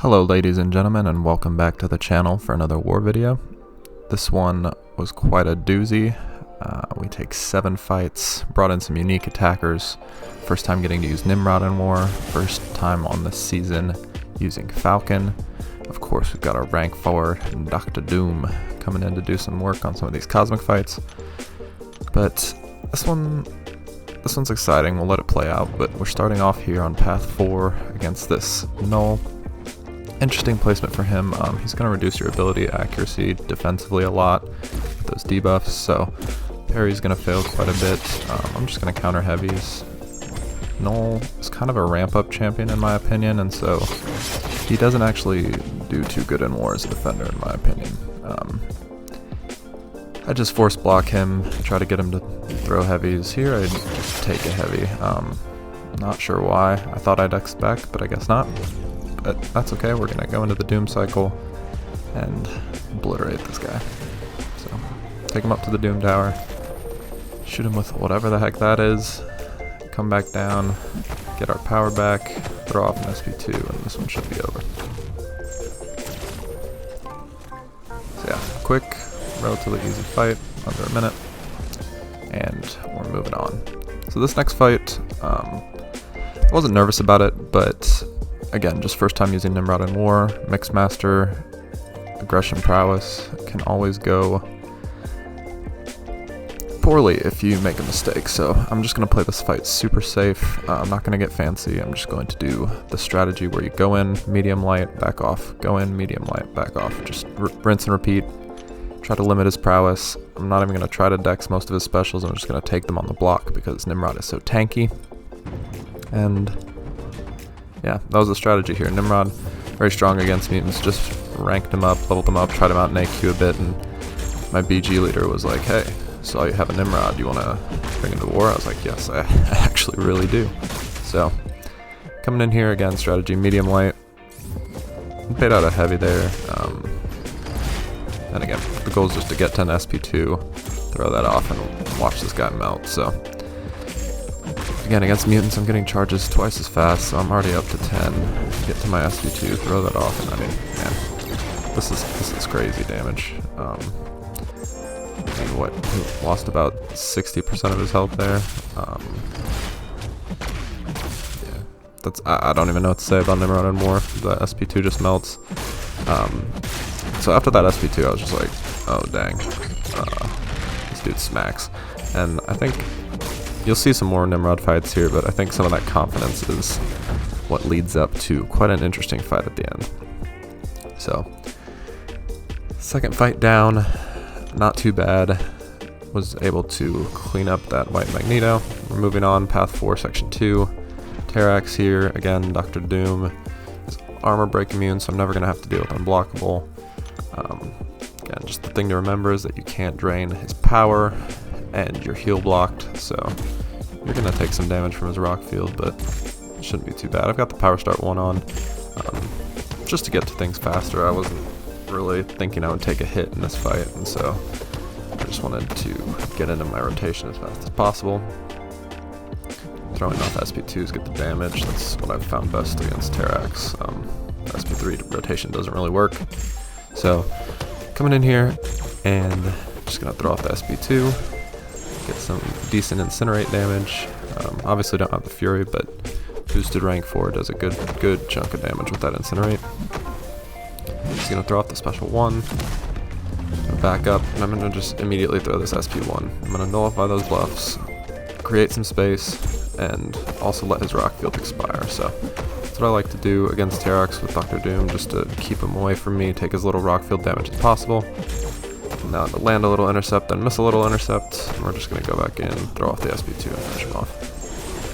Hello ladies and gentlemen, and welcome back to the channel for another war video. This one was quite a doozy. We take 7 fights, brought in some unique attackers, first time getting to use Nimrod in war, first time on this season using Falcon. Of course we've got our rank 4 Dr. Doom coming in to do some work on some of these cosmic fights. But this one's exciting, we'll let it play out, but we're starting off here on path 4 against this Knull. Interesting placement for him. He's going to reduce your ability accuracy defensively a lot with those debuffs, so parry's going to fail quite a bit. I'm just going to counter heavies. Knull is kind of a ramp-up champion in my opinion, and so he doesn't actually do too good in war as a defender in my opinion. I just force block him, try to get him to throw heavies. Here I just take a heavy. Not sure why. I thought I'd expect, but I guess not. But that's okay, we're gonna go into the Doom cycle and obliterate this guy. So, take him up to the Doom Tower, shoot him with whatever the heck that is, come back down, get our power back, throw off an SP2, and this one should be over. So yeah, quick, relatively easy fight, under a minute, and we're moving on. So this next fight, I wasn't nervous about it, but again, just first time using Nimrod in war, Mixed Master, aggression prowess can always go poorly if you make a mistake, so I'm just going to play this fight super safe. I'm not going to get fancy, I'm just going to do the strategy where you go in, medium light, back off, go in, medium light, back off, just rinse and repeat, try to limit his prowess. I'm not even going to try to dex most of his specials, I'm just going to take them on the block because Nimrod is so tanky. And yeah, that was the strategy here. Nimrod, very strong against mutants, just ranked him up, leveled him up, tried him out in AQ a bit, and my BG leader was like, hey, saw you have a Nimrod, you want to bring him to war? I was like, yes, I actually really do. So, coming in here, again, strategy medium light, paid out a heavy there, and again, the goal is just to get to an SP2, throw that off, and watch this guy melt, so. Again, against mutants, I'm getting charges twice as fast, so I'm already up to 10. Get to my SP2, throw that off, and I mean, man, this is crazy damage. He lost about 60% of his health there. Yeah, that's I don't even know what to say about Nimrod anymore. The SP2 just melts. So after that SP2, I was just like, oh dang, this dude smacks, and I think. You'll see some more Nimrod fights here, but I think some of that confidence is what leads up to quite an interesting fight at the end. So, second fight down, not too bad. Was able to clean up that white Magneto. We're moving on, path 4, section 2. Terrax here, again, Dr. Doom. Is armor break immune, so I'm never going to have to deal with unblockable. Again, just the thing to remember is that you can't drain his power, and you're heal blocked, so you're going to take some damage from his rock field, but it shouldn't be too bad. I've got the power start 1 on, just to get to things faster. I wasn't really thinking I would take a hit in this fight, and so I just wanted to get into my rotation as fast as possible. Throwing off SP2s, get the damage, that's what I've found best against Terrax. SP3 rotation doesn't really work, so coming in here, and just going to throw off the SP2. Get some decent incinerate damage. Obviously don't have the Fury, but boosted rank 4 does a good chunk of damage with that incinerate. Just gonna throw off the special 1, back up, and I'm gonna just immediately throw this SP1. I'm gonna nullify those buffs, create some space, and also let his rock field expire. So that's what I like to do against Terrax with Dr. Doom, just to keep him away from me, take as little rock field damage as possible. Now to land a little intercept, then miss a little intercept, and we're just going to go back in, throw off the SP2 and finish him off.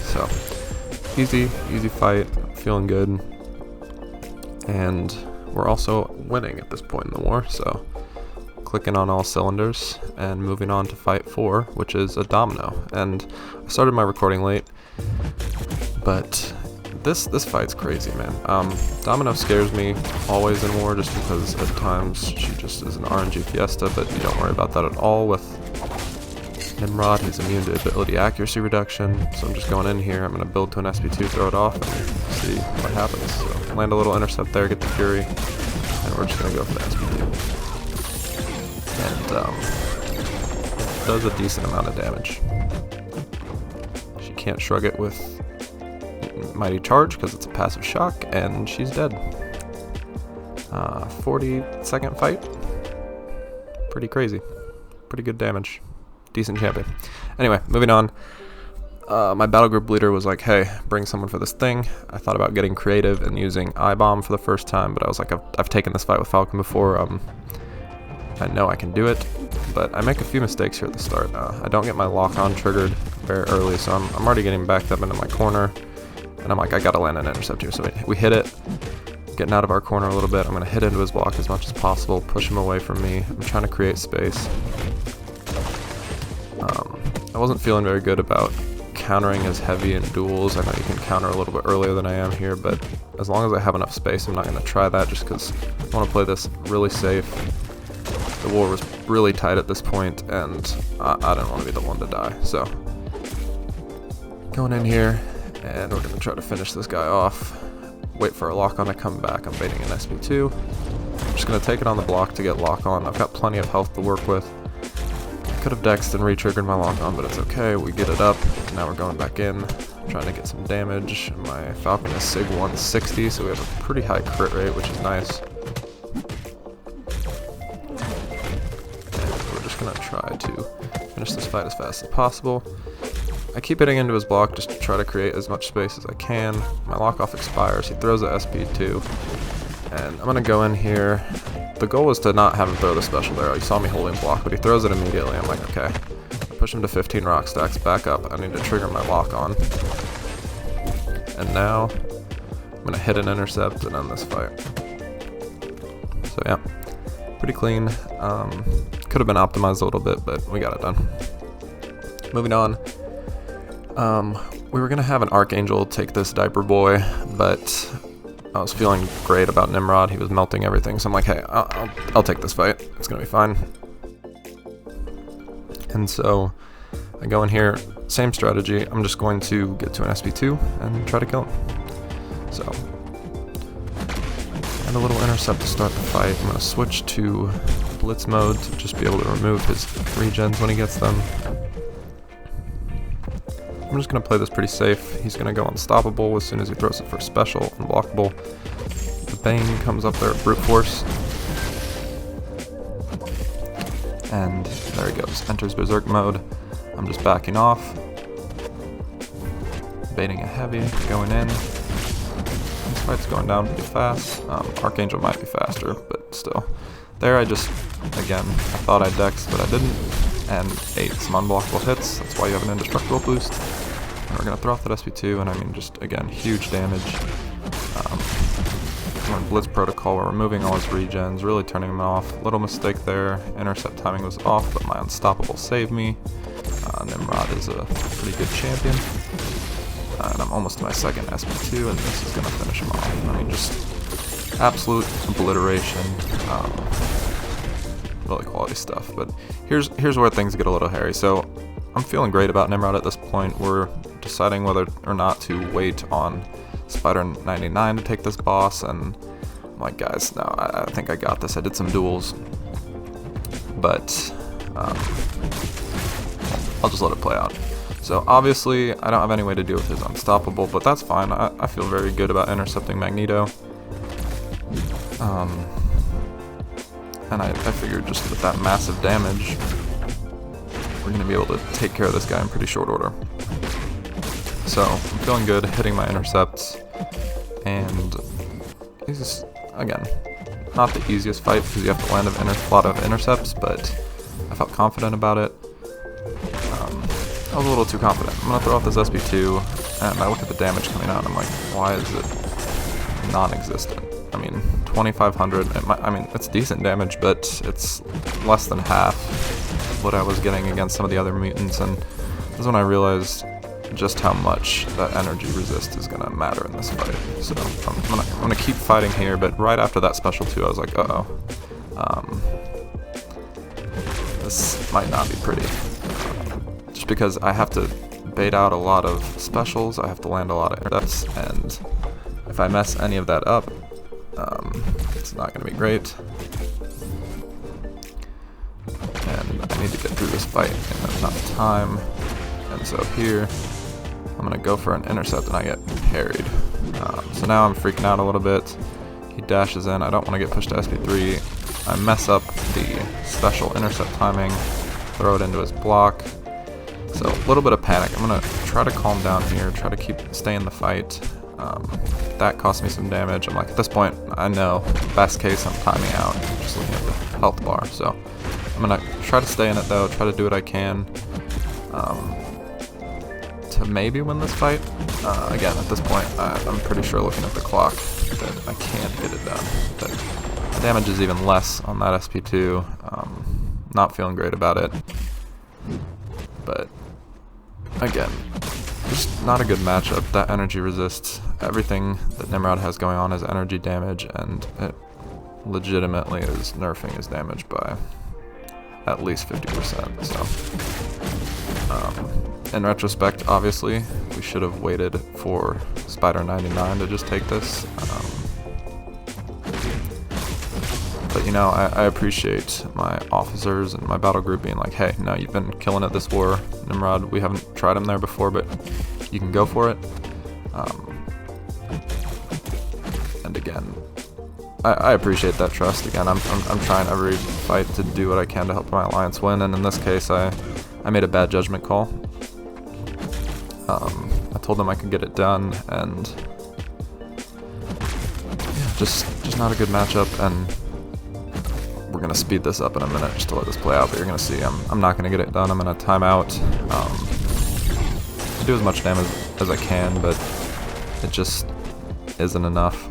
So, easy fight, feeling good. And we're also winning at this point in the war, so clicking on all cylinders and moving on to fight 4, which is a Domino. And I started my recording late, but this fight's crazy, man. Domino scares me always in war just because at times she just is an RNG fiesta, but you don't worry about that at all with Nimrod, he's immune to ability accuracy reduction, so I'm just going in here. I'm going to build to an SP2, throw it off, and see what happens. So land a little intercept there, get the Fury, and we're just going to go for the SP2. And it does a decent amount of damage. She can't shrug it with Mighty Charge because it's a passive shock, and she's dead. 40-second fight. Pretty crazy. Pretty good damage. Decent champion. Anyway, moving on. My battle group leader was like, hey, bring someone for this thing. I thought about getting creative and using I-Bomb for the first time, but I was like, I've taken this fight with Falcon before. I know I can do it, but I make a few mistakes here at the start. I don't get my lock-on triggered very early, so I'm already getting backed up into my corner, and I'm like, I gotta land an intercept here. So we hit it, getting out of our corner a little bit. I'm gonna hit into his block as much as possible, push him away from me. I'm trying to create space. I wasn't feeling very good about countering his heavy in duels. I know you can counter a little bit earlier than I am here, but as long as I have enough space, I'm not going to try that just because I want to play this really safe. The war was really tight at this point, and I didn't want to be the one to die. So, going in here, and we're going to try to finish this guy off. Wait for a lock-on to come back. I'm baiting an SP2. I'm just going to take it on the block to get lock-on. I've got plenty of health to work with. Could have dexed and re-triggered my lock-on, but it's okay. We get it up. Now we're going back in, trying to get some damage. My Falcon is SIG 160, so we have a pretty high crit rate, which is nice. And we're just going to try to finish this fight as fast as possible. I keep hitting into his block just to try to create as much space as I can. My lock-off expires. He throws a SP2, and I'm going to go in here. The goal was to not have him throw the special there. You saw me holding block, but he throws it immediately. I'm like, okay. I push him to 15 rock stacks, back up. I need to trigger my lock on. And now, I'm going to hit an intercept and end this fight. So yeah, pretty clean. Could have been optimized a little bit, but we got it done. Moving on. We were going to have an Archangel take this diaper boy, but I was feeling great about Nimrod. He was melting everything, so I'm like, hey, I'll take this fight. It's gonna be fine. And so I go in here, same strategy. I'm just going to get to an SP2 and try to kill him. So, and a little intercept to start the fight. I'm gonna switch to Blitz mode to just be able to remove his regens when he gets them. I'm just going to play this pretty safe. He's going to go unstoppable as soon as he throws it for special, unblockable. The Bane comes up there at brute force. And there he goes, enters berserk mode. I'm just backing off. Baiting a heavy, going in. This fight's going down pretty fast. Archangel might be faster, but still. There I just, again, I thought I dexed, but I didn't. And ate some unblockable hits. That's why you have an indestructible boost. And we're going to throw off that SP2, and I mean, just, again, huge damage. We're in Blitz Protocol, we're removing all his regens, really turning him off. Little mistake there. Intercept timing was off, but my unstoppable saved me. Nimrod is a pretty good champion. And I'm almost to my second SP2, and this is going to finish him off. I mean, just absolute obliteration. Really quality stuff, but here's where things get a little hairy. So I'm feeling great about Nimrod at this point. We're deciding whether or not to wait on Spider 99 to take this boss, and I'm like, guys, no, I think I got this. I did some duels, but I'll just let it play out. So obviously I don't have any way to deal with his unstoppable, but that's fine. I feel very good about intercepting Magneto. And I figured just with that massive damage, we're going to be able to take care of this guy in pretty short order. So, I'm feeling good, hitting my intercepts, and he's just, again, not the easiest fight because you have to land a lot of intercepts, but I felt confident about it. I was a little too confident. I'm going to throw off this SP2, and I look at the damage coming out, and I'm like, why is it non-existent? I mean, 2,500, I mean, it's decent damage, but it's less than half what I was getting against some of the other mutants, and this is when I realized just how much that energy resist is going to matter in this fight. So I'm gonna keep fighting here, but right after that special 2, I was like, uh-oh. This might not be pretty. just because I have to bait out a lot of specials, I have to land a lot of intercepts, and if I mess any of that up, it's not going to be great. And I need to get through this fight in enough time. And so here, I'm going to go for an intercept and I get parried. So now I'm freaking out a little bit. He dashes in. I don't want to get pushed to SP3. I mess up the special intercept timing, throw it into his block. So a little bit of panic. I'm going to try to calm down here, try to stay in the fight. That cost me some damage. I'm like, at this point, I know, best case, I'm timing out. I'm just looking at the health bar. So I'm going to try to stay in it though, try to do what I can to maybe win this fight. Again, at this point, I'm pretty sure looking at the clock that I can't get it done. That the damage is even less on that SP2. Not feeling great about it. But again, just not a good matchup. That energy resists everything that Nimrod has going on as energy damage, and it legitimately is nerfing his damage by at least 50%. So, in retrospect, obviously, we should have waited for Spider 99 to just take this. But you know, I appreciate my officers and my battle group being like, hey, no, you've been killing it this war, Nimrod. We haven't tried him there before, but you can go for it. And again, I appreciate that trust. Again, I'm trying every fight to do what I can to help my alliance win, and in this case, I made a bad judgment call. I told them I could get it done, and yeah, just not a good matchup. And we're gonna speed this up in a minute just to let this play out, but you're gonna see I'm not gonna get it done. I'm gonna time out, do as much damage as I can, but it just isn't enough.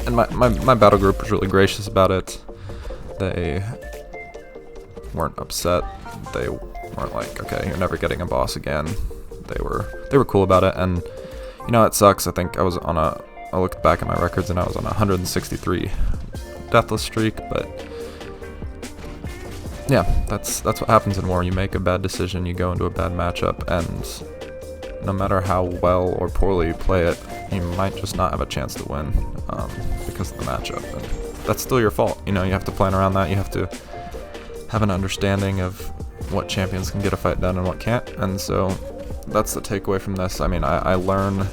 And my battle group was really gracious about it. They weren't upset. They weren't like, okay, you're never getting a boss again. They were cool about it, and you know, it sucks. I think I looked back at my records and I was on a 163 Deathless streak, but yeah, that's what happens in war. You make a bad decision, you go into a bad matchup, and no matter how well or poorly you play it, you might just not have a chance to win because of the matchup. And that's still your fault. You know, you have to plan around that. You have to have an understanding of what champions can get a fight done and what can't. And so that's the takeaway from this. I mean, I learned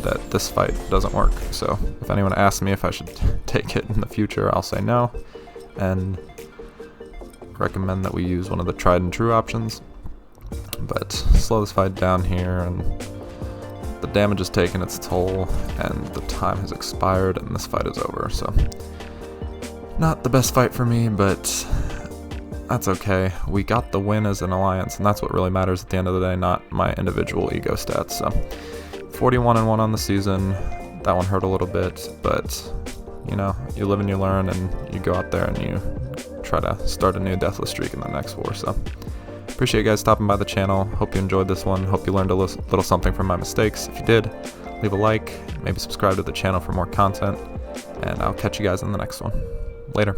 that this fight doesn't work. So if anyone asks me if I should take it in the future, I'll say no, and recommend that we use one of the tried and true options. But slow this fight down here, and the damage has taken its toll, and the time has expired, and this fight is over. So not the best fight for me, but that's okay. We got the win as an alliance, and that's what really matters at the end of the day, not my individual ego stats. So 41-1 on the season. That one hurt a little bit, but you know, you live and you learn, and you go out there and you try to start a new Deathless streak in the next war. So appreciate you guys stopping by the channel. Hope you enjoyed this one. Hope you learned a little something from my mistakes. If you did, leave a like, maybe subscribe to the channel for more content, and I'll catch you guys in the next one. Later.